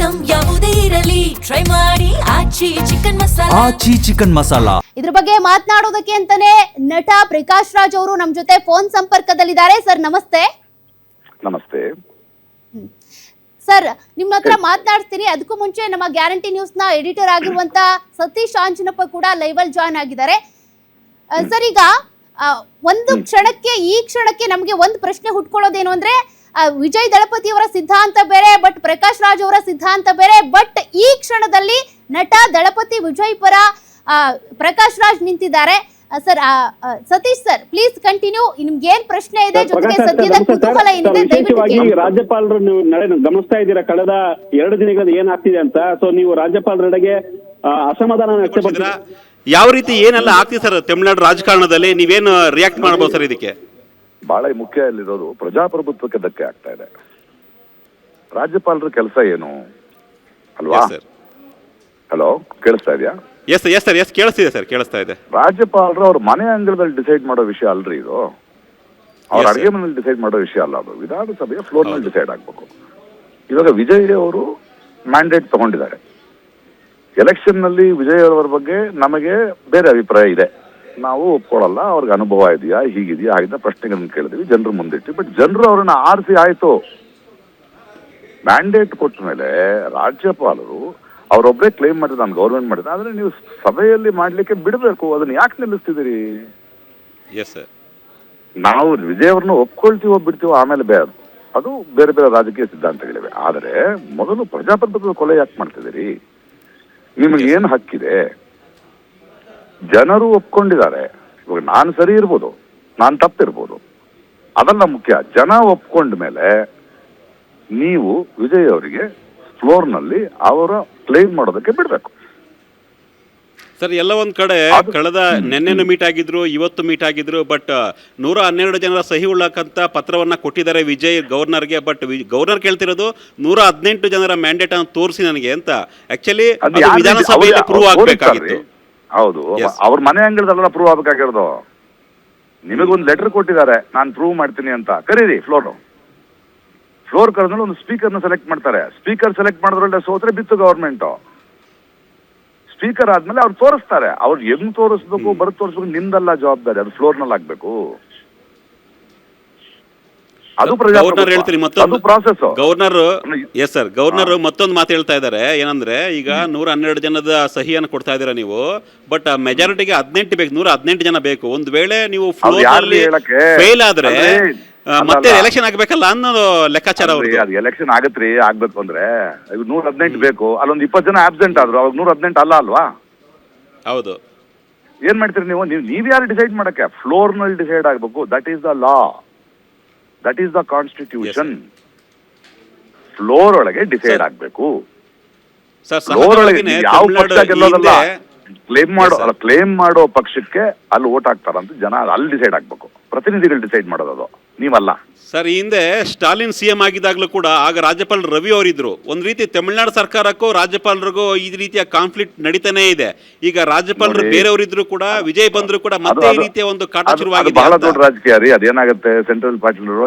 Item ಯಾವುದೇ ಇರಲಿ try ಮಾಡಿ ಆಚಿ ಚಿಕನ್ ಮಸಾಲಾ. ಇದ್ರ ಬಗ್ಗೆ ಮಾತನಾಡೋದಕ್ಕೆ ಅಂತಾನೆ ನಟ ಪ್ರಕಾಶ್ ರಾಜ್ ಅವರು ನಮ್ಮ ಜೊತೆ ಫೋನ್ ಸಂಪರ್ಕದಲ್ಲಿದ್ದಾರೆ. ಸರ್ ನಮಸ್ತೆ. ನಮಸ್ತೆ ಸರ್, ನಿಮ್ಮ ಹತ್ರ ಮಾತನಾಡ್ತೀನಿ. ಅದಕ್ಕೂ ಮುಂಚೆ ನಮ್ಮ ಗ್ಯಾರಂಟಿ ನ್ಯೂಸ್ ನ ಎಡಿಟರ್ ಆಗಿರುವಂತ ಸತೀಶ್ ಆಂಜನಪ್ಪ ಕೂಡ ಲೈವ್ ಅಲ್ಲಿ ಜಾಯ್ನ್ ಆಗಿದ್ದಾರೆ. ಸರ್, ಈಗ ಒಂದು ಕ್ಷಣಕ್ಕೆ ಈ ಕ್ಷಣಕ್ಕೆ ನಮಗೆ ಒಂದು ಪ್ರಶ್ನೆ ಹುಟ್ಕೊಳ್ಳೋದೇನು ಅಂದ್ರೆ, ವಿಜಯ್ ದಳಪತಿ ಅವರ ಸಿದ್ಧಾಂತ ಬೇರೆ, ಬಟ್ ಪ್ರಕಾಶ್ ರಾಜ್ ಅವರ ಸಿದ್ಧಾಂತ ಬೇರೆ. ಬಟ್ ಈ ಕ್ಷಣದಲ್ಲಿ ನಟ ದಳಪತಿ ವಿಜಯ್ ಪರ ಪ್ರಕಾಶ್ ರಾಜ್ ನಿಂತಿದ್ದಾರೆ. Sir, Satish sir, please continue. ನಿಮ್ಗೆ ಏನ್ ಪ್ರಶ್ನೆ ಇದೆ, ಜೊತೆಗೆ ಸದ್ಯದ ಕುತೂಹಲ ಏನಿದೆ ವಿಶೇಷವಾಗಿ ರಾಜ್ಯಪಾಲರು ನೀವು ಗಮನಿಸ್ತಾ ಇದ್ದೀರಾ ಕಳೆದ 2 ದಿನಗಳಲ್ಲಿ ಏನಾಗ್ತಿದೆ ಅಂತ. ಸೊ ನೀವು ರಾಜ್ಯಪಾಲರೆಡೆಗೆ ಅಸಮಾಧಾನ ವ್ಯಕ್ತಪಡಿಸಿದ್ರ ಯಾವ ರೀತಿ ಏನೆಲ್ಲ ಆಗ್ತಿದೆ ಸರ್ ತಮಿಳುನಾಡು ರಾಜಕಾರಣದಲ್ಲಿ, ನೀವೇನು ರಿಯಾಕ್ಟ್ ಮಾಡಬಹುದು ಸರ್ ಇದಕ್ಕೆ? ಬಹಳ ಮುಖ್ಯ ಇಲ್ಲಿರೋದು ಪ್ರಜಾಪ್ರಭುತ್ವಕ್ಕೆ ಧಕ್ಕೆ ಆಗ್ತಾ ಇದೆ. ರಾಜ್ಯಪಾಲರ ಕೆಲಸ ಏನು ಅಲ್ವಾ? ಹಲೋ, ಕೇಳಿಸ್ತಾ ಇದೆಯಾ? ಎಸ್ ಸರ್, ಎಸ್ ಕೇಳಿಸ್ತಿದೆ ಸರ್, ಕೇಳಿಸ್ತಾ ಇದೆ. ರಾಜ್ಯಪಾಲರು ಅವ್ರ ಮನೆ ಅಂಗಳದಲ್ಲಿ ಡಿಸೈಡ್ ಮಾಡೋ ವಿಷಯ ಅಲ್ರಿ ಇದು. ಅವ್ರ ಅಡಿಗೆ ಮನೇಲಿ ಡಿಸೈಡ್ ಮಾಡೋ ವಿಷಯ ಅಲ್ಲ ಅದು. ವಿಧಾನಸಭೆಯ ಫ್ಲೋರ್ ನಲ್ಲಿ ಡಿಸೈಡ್ ಆಗ್ಬೇಕು. ಇವಾಗ ವಿಜಯ್ ಅವರು ಮ್ಯಾಂಡೇಟ್ ತಗೊಂಡಿದ್ದಾರೆ. ಎಲೆಕ್ಷನ್ ನಲ್ಲಿ ವಿಜಯ್ ಅವರ ಬಗ್ಗೆ ನಮಗೆ ಬೇರೆ ಅಭಿಪ್ರಾಯ ಇದೆ, ನಾವು ಒಪ್ಕೊಳ್ಳಲ್ಲ. ಅವ್ರಿಗೆ ಅನುಭವ ಇದೆಯಾ, ಹೀಗಿದೆಯಾ, ಹಾಗಿದ್ದ ಪ್ರಶ್ನೆಗಳನ್ನ ಕೇಳಿದ್ವಿ, ಜನರು ಮುಂದಿಟ್ಟು. ಬಟ್ ಜನರು ಅವ್ರನ್ನ ಆರಿಸಿ ಆಯ್ತು. ಮ್ಯಾಂಡೇಟ್ ಕೊಟ್ಟ ಮೇಲೆ ರಾಜ್ಯಪಾಲರು ಅವರೊಬ್ಬರೇ ಕ್ಲೈಮ್ ಮಾಡಿದ್ರೆ ನಾನು ಗೌರ್ಮೆಂಟ್ ಮಾಡಿದೆ, ಆದ್ರೆ ನೀವು ಸಭೆಯಲ್ಲಿ ಮಾಡ್ಲಿಕ್ಕೆ ಬಿಡಬೇಕು. ಅದನ್ನ ಯಾಕೆ ನಿಲ್ಲಿಸ್ತಿದ್ದೀರಿ? ನಾವು ವಿಜಯ್ ಅವ್ರನ್ನ ಒಪ್ಕೊಳ್ತೀವೋ ಬಿಡ್ತೀವೋ ಆಮೇಲೆ ಬೇರೆ, ಅದು ಬೇರೆ ಬೇರೆ ರಾಜಕೀಯ ಸಿದ್ಧಾಂತಗಳಿವೆ. ಆದರೆ ಮೊದಲು ಪ್ರಜಾಪ್ರಭುತ್ವದ ಕೊಲೆ ಯಾಕೆ ಮಾಡ್ತಿದ್ದೀರಿ? ನಿಮಗೆ ಏನು ಹಕ್ಕಿದೆ? ಜನರು ಒಪ್ಕೊಂಡಿದ್ದಾರೆ. ಇವಾಗ ನಾನು ಸರಿ ಇರ್ಬೋದು, ನಾನು ತಪ್ಪಿರ್ಬೋದು, ಅದೆಲ್ಲ ಮುಖ್ಯ. ಜನ ಒಪ್ಕೊಂಡ ಮೇಲೆ ನೀವು ವಿಜಯ್ ಅವರಿಗೆ ಫ್ಲೋರ್ನಲ್ಲಿ ಅವರ ಕ್ಲೈಮ್ ಮಾಡೋದಕ್ಕೆ ಬಿಡಬೇಕು ಸರ್. ಎಲ್ಲ ಒಂದ್ ಕಡೆ ಕಳೆದ ನೆನ್ನೆನು ಮೀಟ್ ಆಗಿದ್ರು, ಇವತ್ತು ಮೀಟ್ ಆಗಿದ್ರು. ಬಟ್ 112 ಜನರ ಸಹಿ ಉಳ್ಳಕ್ಕಂತ ಪತ್ರವನ್ನ ಕೊಟ್ಟಿದ್ದಾರೆ ವಿಜಯ್ ಗವರ್ನರ್ಗೆ. ಬಟ್ ಗವರ್ನರ್ ಕೇಳ್ತಿರೋದು 118 ಜನರ ಮ್ಯಾಂಡೇಟ್ ಅನ್ನು ತೋರಿಸಿ ನನಗೆ ಅಂತ. ಆಕ್ಚುಲಿ ವಿಧಾನಸಭೆಯಲ್ಲಿ ಪ್ರೂವ್ ಆಗ್ಬೇಕಾಗಿತ್ತು. ಹೌದು, ಅವ್ರ ಮನೆ ಅಂಗಳದಲ್ಲ ಪ್ರೂವ್ ಆಗ್ಬೇಕಾಗಿರೋದು. ನಿಮಗೊಂದು ಲೆಟರ್ ಕೊಟ್ಟಿದ್ದಾರೆ, ನಾನು ಪ್ರೂವ್ ಮಾಡ್ತೀನಿ ಅಂತ. ಕರೀರಿ ಫ್ಲೋರ್ ಕರೆದ್ಮೇಲೆ ಒಂದು ಸ್ಪೀಕರ್ನ ಸೆಲೆಕ್ಟ್ ಮಾಡ್ತಾರೆ. ಸ್ಪೀಕರ್ ಸೆಲೆಕ್ಟ್ ಮಾಡಿದ್ರಲ್ಲೇ ಸೋತ್ರೆ ಬಿತ್ತು ಗವರ್ಮೆಂಟ್. ಸ್ಪೀಕರ್ ಆದ್ಮೇಲೆ ಅವ್ರು ತೋರಿಸ್ತಾರೆ. ಅವ್ರು ಹೆಂಗ್ ತೋರಿಸ್ಬೇಕು, ಬರ್ ತೋರಿಸ್ಬೇಕು, ನಿಮ್ದಲ್ಲ ಜವಾಬ್ದಾರಿ. ಅದು ಫ್ಲೋರ್ ನಲ್ಲಿ ಆಗ್ಬೇಕು. ಅದು ಗವರ್ನರ್ ಹೇಳ್ತೀರಿ ಮತ್ತೊಂದು ಪ್ರಾಸೆಸ್. ಗವರ್ನರ್ ಮತ್ತೊಂದು ಮಾತು ಹೇಳ್ತಾ ಇದ್ದಾರೆ. ಏನಂದ್ರೆ, ಈಗ 112 ಜನದ ಸಹಿಯನ್ನು ಕೊಡ್ತಾ ಇದ್ದೀರಾ ನೀವು, ಬಟ್ ಮೆಜಾರಿಟಿಗೆ 18 ಬೇಕು, 118 ಜನ ಬೇಕು. ಒಂದ್ ವೇಳೆ ನೀವು ಫೇಲ್ ಆದ್ರೆ ಮತ್ತೆ ಎಲೆಕ್ಷನ್ ಆಗ್ಬೇಕಲ್ಲ ಅನ್ನೋದು ಲೆಕ್ಕಾಚಾರ. ಅದು ಎಲೆಕ್ಷನ್ ಆಗತ್ರಿ, ಆಗ್ಬೇಕು ಅಂದ್ರೆ 118 ಬೇಕು. ಅಲ್ಲೊಂದು 20 ಜನ ಆಬ್ಸೆಂಟ್ ಆದ್ರು, ಅವಾಗ 118 ಅಲ್ವಾ? ಹೌದು. ಏನ್ ಮಾಡ್ತೀರಿ ನೀವು? ನೀವ್ಯಾರು ಡಿಸೈಡ್ ಮಾಡಕ್ಕೆ? ಫ್ಲೋರ್ ನಲ್ಲಿ ಡಿಸೈಡ್ ಆಗ್ಬೇಕು. That is the law, that is the constitution. Floor ಒಳಗೆ ಡಿಸೈಡ್ ಆಗ್ಬೇಕು. ಫ್ಲೋರ್ ಒಳಗೆ ಯಾವ ಪಕ್ಷ ಗೆಲ್ಲೋದಲ್ಲ, ಕ್ಲೇಮ್ ಮಾಡೋ ಪಕ್ಷಕ್ಕೆ ಅಲ್ಲಿ ವೋಟ್ ಹಾಕ್ತಾರಂತ ಜನ, ಅಲ್ಲಿ ಡಿಸೈಡ್ ಆಗ್ಬೇಕು. ಪ್ರತಿನಿಧಿಗಳು ಡಿಸೈಡ್ ಮಾಡೋದು, ನೀವಲ್ಲ ಸರ್. ಈ ಹಿಂದೆ ಸ್ಟಾಲಿನ್ CM ಆಗಿದ್ದಾಗಲೂ ಕೂಡ ಆಗ ರಾಜ್ಯಪಾಲರು ರವಿ ಅವರಿದ್ರು. ಒಂದ್ ರೀತಿ ತಮಿಳುನಾಡು ಸರ್ಕಾರಕ್ಕೂ ರಾಜ್ಯಪಾಲರಿಗೂ ಈ ರೀತಿಯ ಕಾನ್ಫ್ಲಿಕ್ಟ್ ನಡೀತಾನೆ ಇದೆ. ಈಗ ರಾಜ್ಯಪಾಲರು ಬೇರೆಯವರಿದ್ರು ಕೂಡ, ವಿಜಯ್ ಬಂದ್ರು ಕೂಡ ಮತ್ತೆ ಈ ರೀತಿಯ ಒಂದು ಕಾಟ ಶುರುವಾಗಿದೆ. ಬಹಳ ದೊಡ್ಡ ರಾಜಕೀಯ ರೀ. ಅದೇನಾಗುತ್ತೆ, ಸೆಂಟ್ರಲ್ ಪಾರ್ಟಿ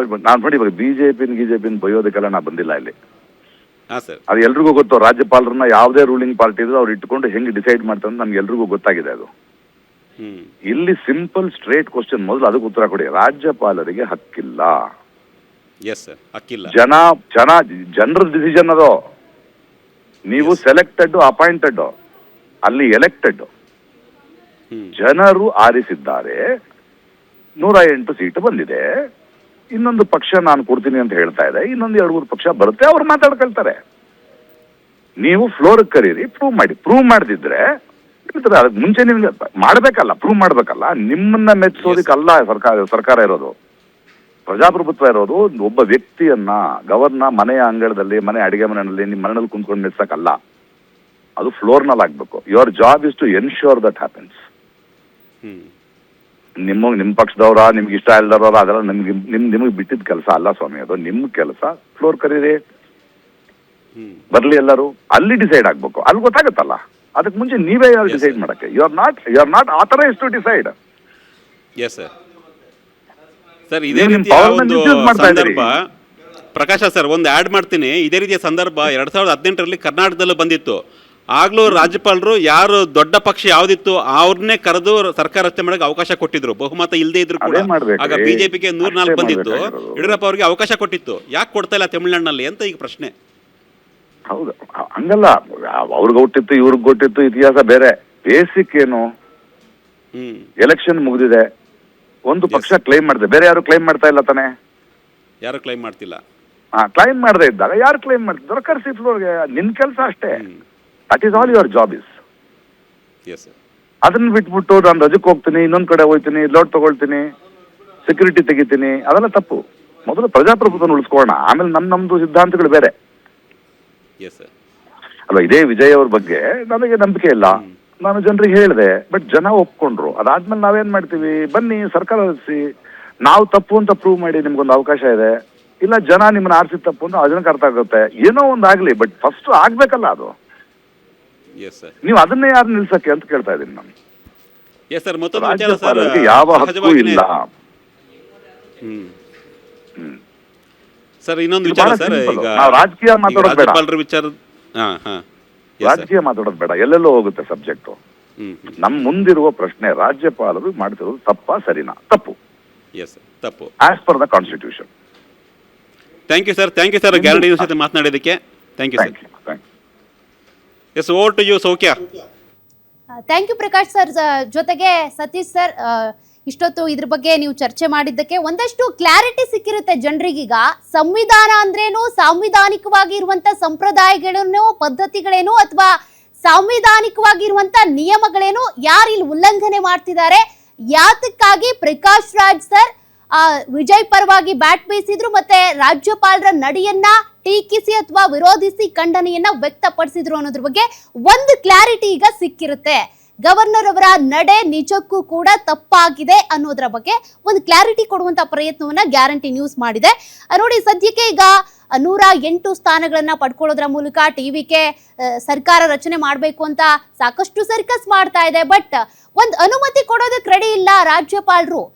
ನಾನು ನೋಡಿ, ಇವಾಗ ಬಿಜೆಪಿನ ಬೈಯೋದಕ್ಕೆಲ್ಲ ನಾ ಬಂದಿಲ್ಲ ಇಲ್ಲಿ. ಅದು ಎಲ್ರಿಗೂ ಗೊತ್ತು. ರಾಜ್ಯಪಾಲರನ್ನ ಯಾವುದೇ ರೂಲಿಂಗ್ ಪಾರ್ಟಿ ಇದ್ರು ಅವ್ರು ಇಟ್ಕೊಂಡು ಹೆಂಗ್ ಡಿಸೈಡ್ ಮಾಡ್ತಾರೆ ನಮ್ಗೆ ಎಲ್ರಿಗೂ ಗೊತ್ತಾಗಿದೆ ಅದು. ಇಲ್ಲಿ ಸಿಂಪಲ್ ಸ್ಟ್ರೇಟ್ ಕ್ವಶನ್, ಮೊದಲು ಅದಕ್ಕೆ ಉತ್ತರ ಕೊಡಿ. ರಾಜ್ಯಪಾಲರಿಗೆ ಹಕ್ಕಿಲ್ಲ. ಜನರ ಡಿಸಿಷನ್ ಅದು. ನೀವು ಸೆಲೆಕ್ಟೆಡ್, ಅಪಾಯಿಂಟೆಡ್, ಅಲ್ಲಿ ಎಲೆಕ್ಟೆಡ್. ಜನರು ಆರಿಸಿದ್ದಾರೆ. 108 ಸೀಟು ಬಂದಿದೆ. ಇನ್ನೊಂದು ಪಕ್ಷ ನಾನು ಕೊಡ್ತೀನಿ ಅಂತ ಹೇಳ್ತಾ ಇದೆ. ಇನ್ನೊಂದು 2-3 ಪಕ್ಷ ಬರುತ್ತೆ, ಅವ್ರು ಮಾತಾಡ್ಕೊಳ್ತಾರೆ. ನೀವು ಫ್ಲೋರ್ ಕರೀರಿ, ಪ್ರೂವ್ ಮಾಡದಿದ್ರೆ ಅದಕ್ಕೆ ಮುಂಚೆ ನಿಮ್ಗೆ ಮಾಡ್ಬೇಕಲ್ಲ, ಪ್ರೂವ್ ಮಾಡ್ಬೇಕಲ್ಲ. ನಿಮ್ಮನ್ನ ಮೆಚ್ಚೋದಕ್ಕಲ್ಲ ಸರ್ಕಾರ ಇರೋದು, ಪ್ರಜಾಪ್ರಭುತ್ವ ಇರೋದು. ಒಬ್ಬ ವ್ಯಕ್ತಿಯನ್ನ, ಗವರ್ನ ಮನೆಯ ಅಂಗಳದಲ್ಲಿ, ಮನೆ ಅಡಿಗೆ ಮನೆಯಲ್ಲಿ, ನಿಮ್ಮ ಮನೆಯಲ್ಲಿ ಕುಂತ್ಕೊಂಡು ಮೆಚ್ಚಕ್ಕಲ್ಲ. ಅದು ಫ್ಲೋರ್ ನಲ್ಲಿ ಆಗ್ಬೇಕು. Your job is to ensure that happens. ನಿಮ್ಮ ಪಕ್ಷದವರ, ನಿಮ್ಗೆ ಇಷ್ಟ ಇಲ್ದವ್ರ, ಅದೆಲ್ಲ ನಿಮ್ಗೆ ಬಿಟ್ಟಿದ್ದ ಕೆಲಸ ಅಲ್ಲ ಸ್ವಾಮಿ. ಅದು ನಿಮ್ ಕೆಲಸ. ಫ್ಲೋರ್ ಕರೀರಿ, ಬರ್ಲಿ ಎಲ್ಲರೂ, ಅಲ್ಲಿ ಡಿಸೈಡ್ ಆಗ್ಬೇಕು. ಅಲ್ಲಿ ಗೊತ್ತಾಗತ್ತಲ್ಲ. ಅದಕ್ಕೆ ಮುಂಚೆ ನೀವೇ ಯಾರು ಡಿಸೈಡ್ ಮಾಡಕ್ಕೆ? You are not authorised to decide. Sir, ಇದೇ ರೀತಿಯ ಒಂದು ಸಂದರ್ಭ ಪ್ರಕಾಶ ಸರ್ ಒಂದು ಆ್ಯಡ್ ಮಾಡ್ತೀನಿ. ಇದೇ ರೀತಿಯ ಸಂದರ್ಭ 2018ರಲ್ಲಿ ಕರ್ನಾಟಕದಲ್ಲೂ ಬಂದಿತ್ತು. ಆಗ್ಲೂ ರಾಜ್ಯಪಾಲರು ಯಾರು ದೊಡ್ಡ ಪಕ್ಷ ಯಾವ್ದಿತ್ತು ಅವ್ರನ್ನೇ ಕರೆದು ಸರ್ಕಾರ ರಚನೆ ಮಾಡಕ್ಕೆ ಅವಕಾಶ ಕೊಟ್ಟಿದ್ರು, ಬಹುಮತ ಇಲ್ಲದೆ ಇದ್ರು ಕೂಡ. ಅದೇ ಮಾಡ್ಬೇಕ್ರಿ. ಆಗ ಬಿಜೆಪಿಗೆ 104 ಅಷ್ಟೇ ಬಂದಿತ್ತು, ಮಾಡ್ಬೇಕಾಗಿರೋದು. ಯಡಿಯೂರಪ್ಪ ಅವರಿಗೆ ಅವಕಾಶ ಕೊಟ್ಟಿತ್ತು. ಯಾಕೆ ಕೊಡ್ತಾ ಇಲ್ಲ ತಮಿಳುನಾಡಿನಲ್ಲಿ ಅಂತ ಈಗ ಪ್ರಶ್ನೆ. ಹೌದು, ಹಂಗಲ್ಲ, ಅವ್ರಿಗೆ ಕೊಟ್ಟಿತ್ತು ಇವ್ರಿಗೆ ಕೊಟ್ಟಿತ್ತು ಇತಿಹಾಸ ಬೇರೆ. ಬೇಸಿಕ್ ಏನು, ಎಲೆಕ್ಷನ್ ಮುಗಿದಿದೆ, ಒಂದು ಪಕ್ಷ ಕ್ಲೈಮ್ ಮಾಡಿದೆ, ಬೇರೆ ಯಾರು ಕ್ಲೈಮ್ ಮಾಡ್ತಾ ಇಲ್ಲ ತಾನೆ. ಯಾರು ಕ್ಲೈಮ್ ಮಾಡ್ತಿಲ್ಲ. ಕ್ಲೈಮ್ ಮಾಡದೇ ಇದ್ದಾಗ ಯಾರು ಕ್ಲೈಮ್ ಮಾಡ್ತಿದ್ರು ಕರ್ಸಿ ಫ್ಲೋರ್ಗೆ. ನಿನ್ ಕೆಲಸ ಅಷ್ಟೇ. That is all your job is. Yes sir. ಅದನ್ನ ಬಿಟ್ಬಿಟ್ಟು ನಾನು ರಜಕ್ಕೆ ಹೋಗ್ತೀನಿ, ಇನ್ನೊಂದ್ ಕಡೆ ಹೋಗ್ತೀನಿ, ಲೋಡ್ ತಗೊಳ್ತೀನಿ, ಸೆಕ್ಯೂರಿಟಿ ತೆಗಿತೀನಿ, ಅದೆಲ್ಲ ತಪ್ಪು. ಮೊದಲು ಪ್ರಜಾಪ್ರಭುತ್ವನ ಉಳಿಸ್ಕೊಳ್ಳೋಣ, ಆಮೇಲೆ ನಮ್ದು ಸಿದ್ಧಾಂತಗಳು ಬೇರೆ ಎಸ್ ಸರ್. ಅಲ್ವಾ. ಇದೇ ವಿಜಯ್ ಅವ್ರ ಬಗ್ಗೆ ನನಗೆ ನಂಬಿಕೆ ಇಲ್ಲ, ನಾನು ಜನರಿಗೆ ಹೇಳಿದೆ, ಬಟ್ ಜನ ಒಪ್ಕೊಂಡ್ರು. ಅದಾದ್ಮೇಲೆ ನಾವೇನ್ ಮಾಡ್ತೀವಿ, ಬನ್ನಿ ಸರ್ಕಾರ ರಚಿಸಿ, ನಾವು ತಪ್ಪು ಅಂತ ಪ್ರೂವ್ ಮಾಡಿ ನಿಮ್ಗೊಂದು ಅವಕಾಶ ಇದೆ. ಇಲ್ಲ ಜನ ನಿಮ್ಮನ್ನ ಆರಿಸಿದ ತಪ್ಪು ಅಂತ ಜನಕ್ಕೆ ಅರ್ಥ ಆಗುತ್ತೆ. ಏನೋ ಒಂದು ಆಗ್ಲಿ, ಬಟ್ ಫಸ್ಟ್ ಆಗ್ಬೇಕಲ್ಲ ಅದು. Yes sir. ನೀವು ಅದನ್ನೇ ಯಾರು ನಿಲ್ಸಕ್ಕೆ ಅಂತ ಕೇಳ್ತಾ ಇದೀನಿ ನಾನು. Yes sir. ಮತ್ತೊಂದು ವಿಚಾರ ಸರ್, ರಾಜ್ಯಪಾಲರಿಗೆ ಯಾವ ಹಕ್ಕು ಇಲ್ಲ. ಸರ್ ಇನ್ನೊಂದು ವಿಚಾರ ಸರ್, ಈಗ ನಾವು ರಾಜಕೀಯ ಮಾತಾಡೋದು ಬೇಡ, ರಾಜ್ಯಪಾಲರ ವಿಚಾರ. ರಾಜಕೀಯ ಮಾತಾಡೋದು ಬೇಡ, ಎಲ್ಲೆಲ್ಲೋ ಹೋಗುತ್ತೆ ಸಬ್ಜೆಕ್ಟ್. ನಮ್ ಮುಂದಿರುವ ಪ್ರಶ್ನೆ, ರಾಜ್ಯಪಾಲರು ಮಾಡ್ತಿರೋದು ತಪ್ಪಾ ಸರಿನಾ? ತಪ್ಪು. ಎಸ್ ತಪ್ಪು, as per the constitution. Thank you sir. Thank you sir, Guarantee News ಜೊತೆ ಮಾತನಾಡಿದ್ದಕ್ಕೆ. Thank you sir. Yes, over to you Saukhya. Thank you Prakash sir. ಜೊತೆಗೆ ಸತೀಶ್ ಸರ್, ಇಷ್ಟೊತ್ತು ಇದ್ರ ಬಗ್ಗೆ ನೀವು ಚರ್ಚೆ ಮಾಡಿದ್ದಕ್ಕೆ ಒಂದಷ್ಟು ಕ್ಲಾರಿಟಿ ಸಿಕ್ಕಿರುತ್ತೆ ಜನರಿಗೀಗ. ಸಂವಿಧಾನ ಅಂದ್ರೇನು, ಸಾಂವಿಧಾನಿಕವಾಗಿ ಇರುವಂತ ಸಂಪ್ರದಾಯಗಳೇನು, ಪದ್ಧತಿಗಳೇನು, ಅಥವಾ ಸಾಂವಿಧಾನಿಕವಾಗಿರುವಂತ ನಿಯಮಗಳೇನು, ಯಾರು ಇಲ್ಲಿ ಉಲ್ಲಂಘನೆ ಮಾಡ್ತಿದ್ದಾರೆ, ಯಾತಕ್ಕಾಗಿ ಪ್ರಕಾಶ್ ರಾಜ್ ಸರ್ ವಿಜಯ್ ಪರವಾಗಿ ಬ್ಯಾಟ್ ಬೀಸಿದ್ರು, ಮತ್ತೆ ರಾಜ್ಯಪಾಲರ ನಡೆಯನ್ನ ಟೀಕಿಸಿ ಅಥವಾ ವಿರೋಧಿಸಿ ಖಂಡನೆಯನ್ನ ವ್ಯಕ್ತಪಡಿಸಿದ್ರು ಅನ್ನೋದ್ರ ಬಗ್ಗೆ ಒಂದು ಕ್ಲಾರಿಟಿ ಈಗ ಸಿಕ್ಕಿರುತ್ತೆ. ಗವರ್ನರ್ ಅವರ ನಡೆ ನಿಜಕ್ಕೂ ಕೂಡ ತಪ್ಪಾಗಿದೆ ಅನ್ನೋದ್ರ ಬಗ್ಗೆ ಒಂದು ಕ್ಲಾರಿಟಿ ಕೊಡುವಂತ ಪ್ರಯತ್ನವನ್ನ ಗ್ಯಾರಂಟಿ ನ್ಯೂಸ್ ಮಾಡಿದೆ. ನೋಡಿ, ಸದ್ಯಕ್ಕೆ ಈಗ 108 ಸ್ಥಾನಗಳನ್ನ ಪಡ್ಕೊಳ್ಳೋದ್ರ ಮೂಲಕ ಟಿವಿಕೆ ಸರ್ಕಾರ ರಚನೆ ಮಾಡಬೇಕು ಅಂತ ಸಾಕಷ್ಟು ಸರ್ಕಸ್ ಮಾಡ್ತಾ ಇದೆ. ಬಟ್ ಒಂದು ಅನುಮತಿ ಕೊಡೋದಕ್ಕೆ ರೆಡಿ ಇಲ್ಲ ರಾಜ್ಯಪಾಲರು.